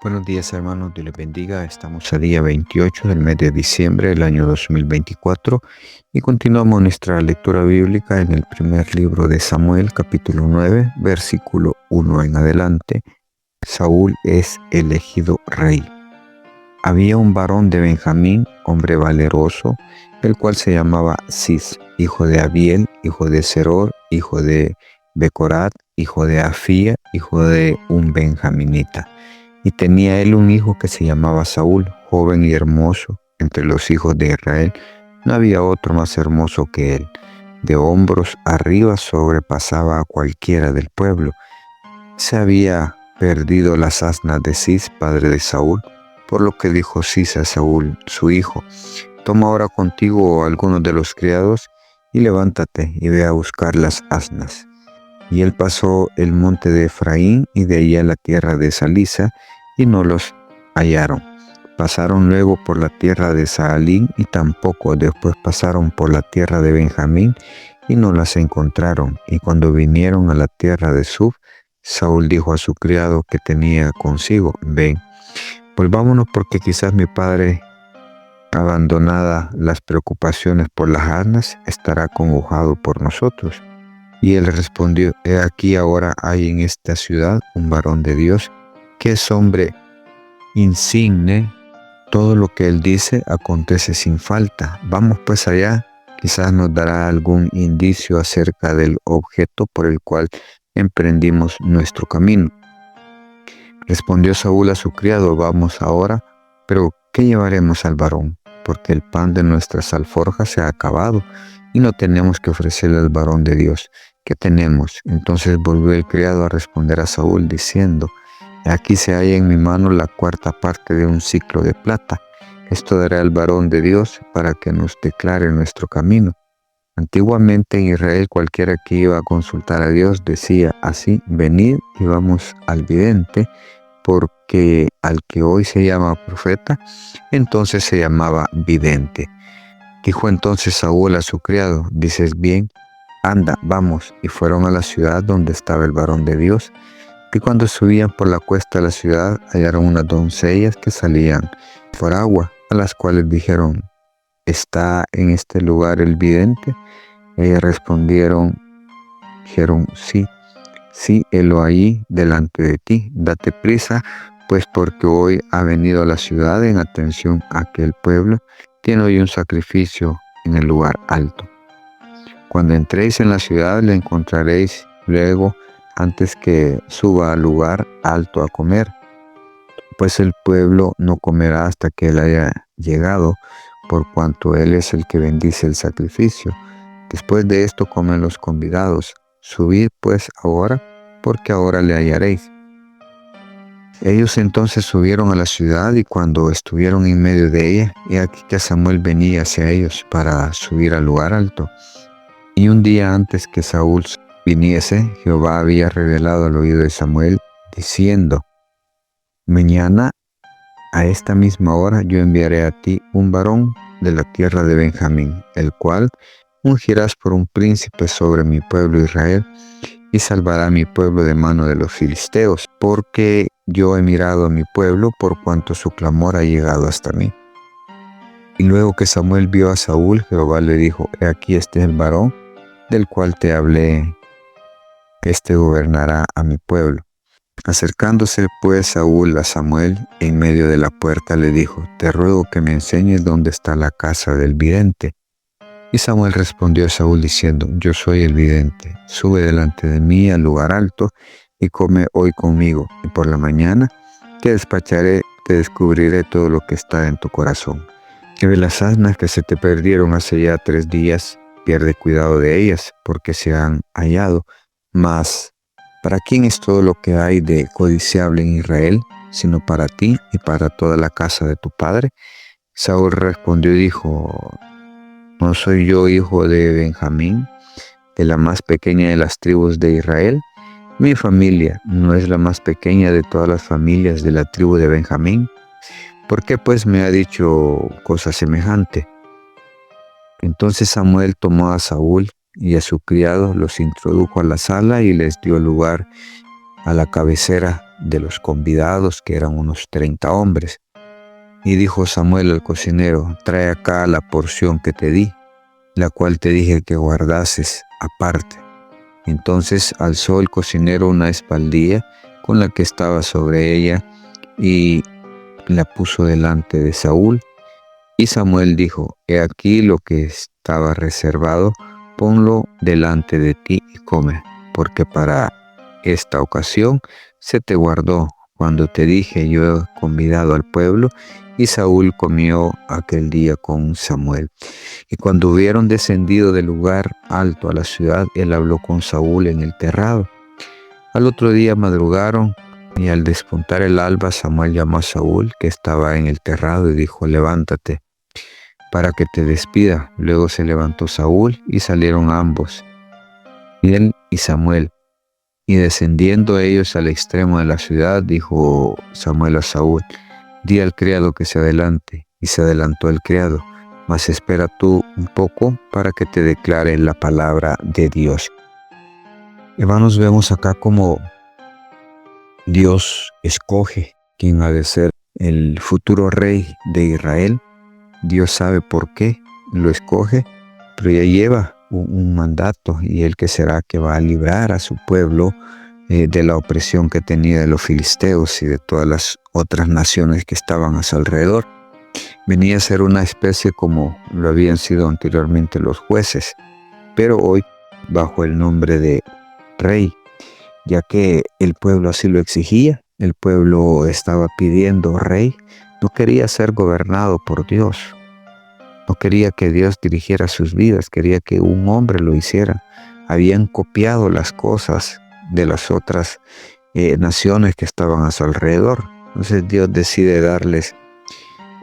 Buenos días hermanos, Dios les bendiga. Estamos a día 28 del mes de diciembre del año 2024 y continuamos nuestra lectura bíblica en el primer libro de Samuel, capítulo 9, versículo 1 en adelante. Saúl es elegido rey. Había un varón de Benjamín, hombre valeroso, el cual se llamaba Cis, hijo de Abiel, hijo de Seror, hijo de Becorat, hijo de Afía, hijo de un benjaminita. Y tenía él un hijo que se llamaba Saúl, joven y hermoso. Entre los hijos de Israel no había otro más hermoso que él. De hombros arriba sobrepasaba a cualquiera del pueblo. Se había perdido las asnas de Cis, padre de Saúl, por lo que dijo Cis a Saúl, su hijo: toma ahora contigo algunos de los criados y levántate y ve a buscar las asnas. Y él pasó el monte de Efraín y de allí a la tierra de Salisa, y no los hallaron. Pasaron luego por la tierra de Saalín, y tampoco. Después pasaron por la tierra de Benjamín, y no las encontraron. Y cuando vinieron a la tierra de Suf, Saúl dijo a su criado que tenía consigo: ven, volvámonos, porque quizás mi padre, abandonada las preocupaciones por las asnas, estará acongojado por nosotros. Y él respondió: he aquí, ahora hay en esta ciudad un varón de Dios, que es hombre insigne. Todo lo que él dice acontece sin falta. Vamos pues allá, quizás nos dará algún indicio acerca del objeto por el cual emprendimos nuestro camino. Respondió Saúl a su criado: vamos ahora, pero ¿qué llevaremos al varón? Porque el pan de nuestras alforjas se ha acabado, y no tenemos que ofrecerle al varón de Dios. ¿Qué tenemos? Entonces volvió el criado a responder a Saúl, diciendo: aquí se halla en mi mano la cuarta parte de un siclo de plata. Esto daré al varón de Dios para que nos declare nuestro camino. Antiguamente en Israel cualquiera que iba a consultar a Dios decía así: venid y vamos al vidente, porque al que hoy se llama profeta, entonces se llamaba vidente. Dijo entonces Saúl a su criado: dices bien, anda, vamos. Y fueron a la ciudad donde estaba el varón de Dios. Y cuando subían por la cuesta de la ciudad, hallaron unas doncellas que salían por agua, a las cuales dijeron: ¿está en este lugar el vidente? Ellas dijeron: sí, helo allí delante de ti. Date prisa, pues, porque hoy ha venido a la ciudad en atención a que el pueblo tiene hoy un sacrificio en el lugar alto. Cuando entréis en la ciudad, le encontraréis luego, antes que suba al lugar alto a comer, pues el pueblo no comerá hasta que él haya llegado, por cuanto él es el que bendice el sacrificio. Después de esto comen los convidados. Subid pues ahora, porque ahora le hallaréis. Ellos entonces subieron a la ciudad, y cuando estuvieron en medio de ella, he aquí que Samuel venía hacia ellos para subir al lugar alto. Y un día antes que Saúl viniese, Jehová había revelado al oído de Samuel, diciendo: mañana a esta misma hora yo enviaré a ti un varón de la tierra de Benjamín, el cual ungirás por un príncipe sobre mi pueblo Israel, y salvará a mi pueblo de mano de los filisteos, porque yo he mirado a mi pueblo, por cuanto su clamor ha llegado hasta mí. Y luego que Samuel vio a Saúl, Jehová le dijo: he aquí, este es el varón del cual te hablé, este gobernará a mi pueblo. Acercándose pues Saúl a Samuel en medio de la puerta, le dijo: te ruego que me enseñes dónde está la casa del vidente. Y Samuel respondió a Saúl diciendo: yo soy el vidente. Sube delante de mí al lugar alto y come hoy conmigo, y por la mañana te despacharé, te descubriré todo lo que está en tu corazón. Que de las asnas que se te perdieron hace ya 3 días, pierde cuidado de ellas, porque se han hallado. Mas, ¿para quién es todo lo que hay de codiciable en Israel, sino para ti y para toda la casa de tu padre? Saúl respondió y dijo: ¿no soy yo hijo de Benjamín, de la más pequeña de las tribus de Israel? Mi familia no es la más pequeña de todas las familias de la tribu de Benjamín. ¿Por qué pues me ha dicho cosa semejante? Entonces Samuel tomó a Saúl y a su criado, los introdujo a la sala y les dio lugar a la cabecera de los convidados, que eran unos 30 hombres. Y dijo Samuel al cocinero: trae acá la porción que te di, la cual te dije que guardases aparte. Entonces alzó el cocinero una espaldilla con la que estaba sobre ella y la puso delante de Saúl. Y Samuel dijo: he aquí lo que estaba reservado, ponlo delante de ti y come, porque para esta ocasión se te guardó cuando te dije: yo he convidado al pueblo. Y Saúl comió aquel día con Samuel. Y cuando hubieron descendido del lugar alto a la ciudad, él habló con Saúl en el terrado. Al otro día madrugaron, y al despuntar el alba, Samuel llamó a Saúl, que estaba en el terrado, y dijo: levántate, para que te despida. Luego se levantó Saúl, y salieron ambos, él y Samuel. Y descendiendo ellos al extremo de la ciudad, dijo Samuel a Saúl: di al criado que se adelante. Y se adelantó el criado: mas espera tú un poco para que te declare la palabra de Dios. Hermanos, vemos acá cómo Dios escoge quién ha de ser el futuro rey de Israel. Dios sabe por qué lo escoge, pero ya lleva un mandato, y el que será que va a librar a su pueblo de la opresión que tenía de los filisteos y de todas las otras naciones que estaban a su alrededor. Venía a ser una especie como lo habían sido anteriormente los jueces, pero hoy bajo el nombre de rey, ya que el pueblo así lo exigía. El pueblo estaba pidiendo rey, no quería ser gobernado por Dios, no quería que Dios dirigiera sus vidas, quería que un hombre lo hiciera. Habían copiado las cosas de las otras naciones que estaban a su alrededor. Entonces Dios decide darles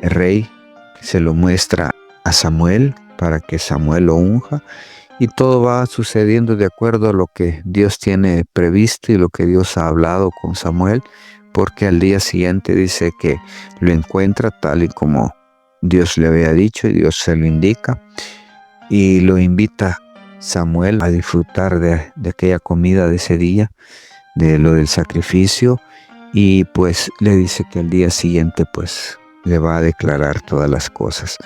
el rey, se lo muestra a Samuel para que Samuel lo unja, y todo va sucediendo de acuerdo a lo que Dios tiene previsto y lo que Dios ha hablado con Samuel, porque al día siguiente dice que lo encuentra tal y como Dios le había dicho, y Dios se lo indica, y lo invita Samuel a disfrutar de aquella comida de ese día, de lo del sacrificio, y pues le dice que al día siguiente pues le va a declarar todas las cosas,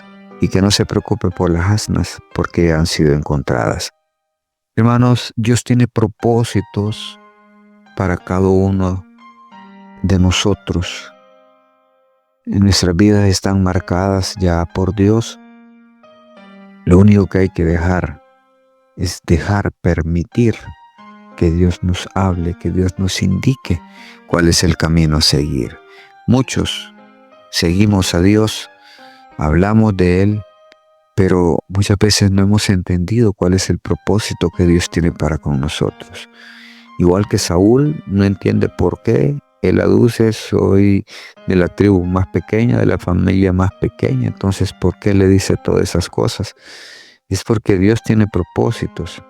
y que no se preocupe por las asnas, porque han sido encontradas. Hermanos, Dios tiene propósitos para cada uno de nosotros. Nuestras vidas están marcadas ya por Dios. Lo único que hay que dejar es permitir que Dios nos hable, que Dios nos indique cuál es el camino a seguir. Muchos seguimos a Dios, hablamos de Él, pero muchas veces no hemos entendido cuál es el propósito que Dios tiene para con nosotros. Igual que Saúl no entiende por qué. Él aduce: soy de la tribu más pequeña, de la familia más pequeña. Entonces, ¿por qué le dice todas esas cosas? Es porque Dios tiene propósitos.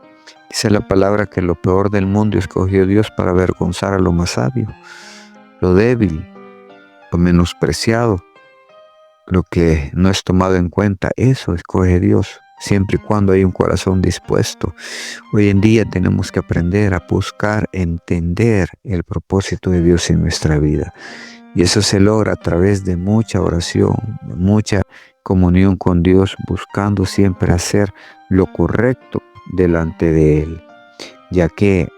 Dice la palabra que lo peor del mundo escogió Dios para avergonzar a lo más sabio, lo débil, lo menospreciado, lo que no es tomado en cuenta. Eso escoge Dios, siempre y cuando hay un corazón dispuesto. Hoy en día tenemos que aprender a buscar, entender el propósito de Dios en nuestra vida. Y eso se logra a través de mucha oración, mucha comunión con Dios, buscando siempre hacer lo correcto delante de Él. Ya que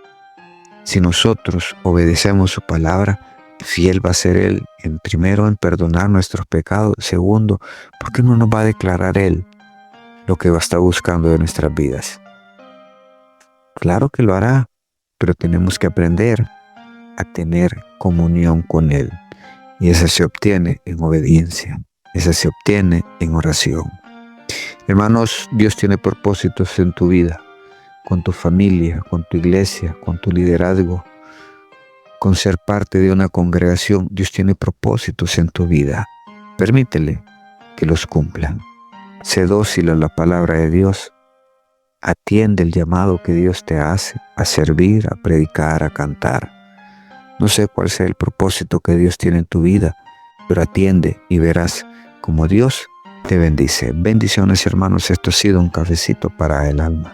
si nosotros obedecemos su palabra, fiel va a ser Él, primero en perdonar nuestros pecados. Segundo, ¿por qué no nos va a declarar Él lo que va a estar buscando de nuestras vidas? Claro que lo hará, pero tenemos que aprender a tener comunión con Él. Y esa se obtiene en obediencia, esa se obtiene en oración. Hermanos, Dios tiene propósitos en tu vida, con tu familia, con tu iglesia, con tu liderazgo, con ser parte de una congregación. Dios tiene propósitos en tu vida. Permítele que los cumplan. Sé dócil a la palabra de Dios. Atiende el llamado que Dios te hace a servir, a predicar, a cantar. No sé cuál sea el propósito que Dios tiene en tu vida, pero atiende y verás cómo Dios te bendice. Bendiciones, hermanos. Esto ha sido un cafecito para el alma.